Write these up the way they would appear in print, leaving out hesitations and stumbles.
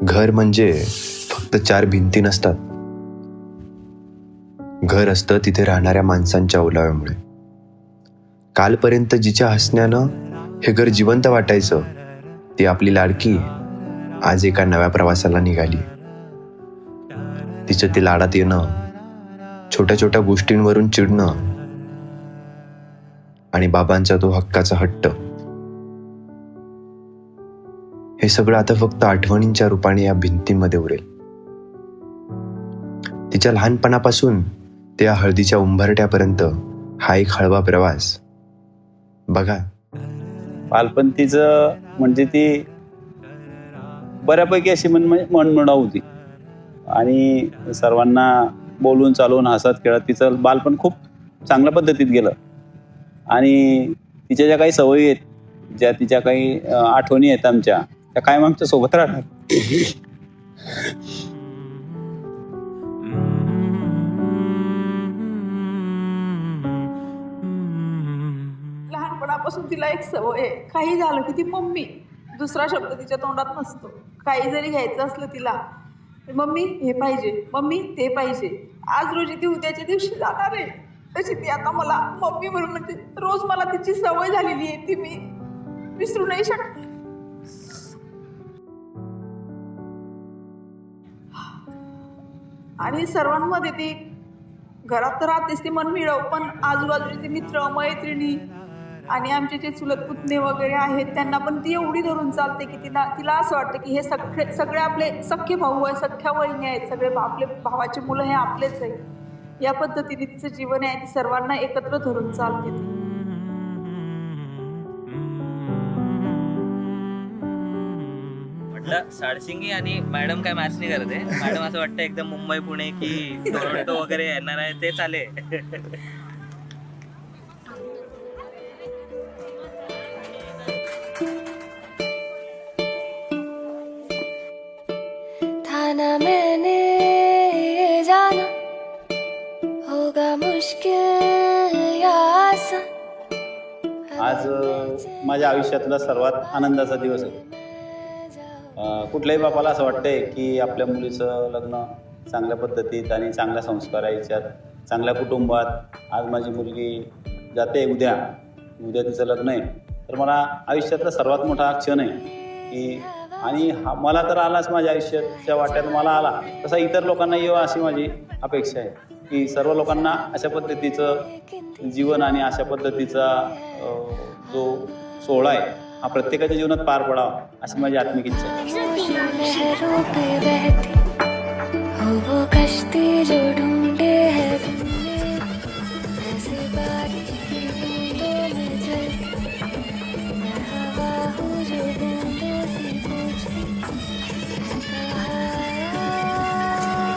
घर म्हणजे फक्त चार भिंती नसतात. घर असतं तिथे राहणाऱ्या माणसांच्या ओलाव्यामुळे. कालपर्यंत जिच्या हसण्यानं हे घर जिवंत वाटायचं, ती आपली लाडकी आज एका नव्या प्रवासाला निघाली. तिचं ते लाडात येणं, छोट्या छोट्या गोष्टींवरून चिडणं आणि बाबांचा तो हक्काचा हट्ट, हे सगळं आता फक्त आठवणींच्या रूपाने या भिंतींमध्ये उरेल. तिच्या लहानपणापासून त्या हळदीच्या उंबरठ्यापर्यंत हा एक हळवा प्रवास. बघा, बालपण तिचं म्हणजे ती बऱ्यापैकी अशी मनमिळाऊ होती आणि सर्वांना बोलून चालवून हसत खेळत तिचं बालपण खूप चांगल्या पद्धतीत गेलं. आणि तिच्या ज्या काही सवयी आहेत, ज्या तिच्या काही आठवणी आहेत आमच्या, त्या कायम आमच्या सोबत राहणार. लहानपणापासून तिला एक सवय आहे, काही झालं की ती मम्मी, दुसरा शब्द तिच्या तोंडात नसतो. काही जरी घ्यायचं असलं तिला, मम्मी हे पाहिजे, मम्मी ते पाहिजे. आज रोजी ती उद्याच्या दिवशी जाणार आहे, तशी ती आता मला मम्मी म्हणून म्हणजे रोज मला तिची सवय झालेली आहे, ती मी विसरू नाही शकत. आणि सर्वांमध्ये ती घरात तर राहतेच ती मनमिळाऊ, पण आजूबाजूचे मित्र मैत्रिणी आणि आमचे जे चुलत पुतणे वगैरे आहेत त्यांना पण ती एवढी धरून चालते की तिला असं वाटतं की हे सगळे आपले सख्खे भाऊ आहे, सख्ख्या वहिनी आहेत, सगळे आपले भावाचे मुलं हे आपलेच आहे. या पद्धतीने तिचं जीवन आहे, ती सर्वांना एकत्र धरून चालते. म्हटलं साडसिंगी आणि मॅडम काय मॅच नाही करत आहे. मॅडम असं वाटतं एकदम मुंबई पुणे की टोरंटो वगैरे येणार आहे, ते चाले. थाना मैंने ये जाना होगा मुश्किल या आसान. आज माझ्या आयुष्यातला सर्वात आनंदाचा दिवस आहे. कुठल्याही बापाला असं वाटतंय की आपल्या मुलीचं लग्न चांगल्या पद्धतीत आणि चांगल्या संस्कार याच्यात, चांगल्या कुटुंबात. आज माझी मुलगी जाते, उद्या तिचं लग्न आहे. तर मला आयुष्यातला सर्वात मोठा क्षण आहे की, आणि मला तर आलाच, माझ्या आयुष्याच्या वाट्यात मला आला, तसा इतर लोकांना येऊ अशी माझी अपेक्षा आहे की सर्व लोकांना अशा पद्धतीचं जीवन आणि अशा पद्धतीचा जो सोहळा आहे हा प्रत्येकाच्या जीवनात पार पडावा अशी माझी आत्मिक इच्छा आहे.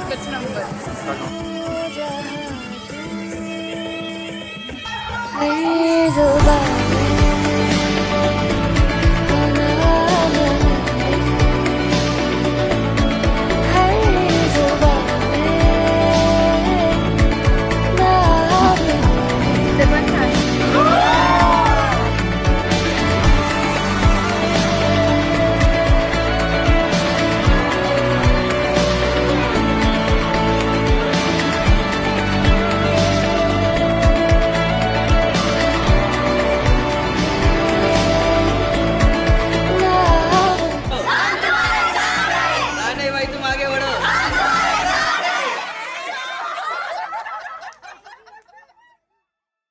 एकच नंबर.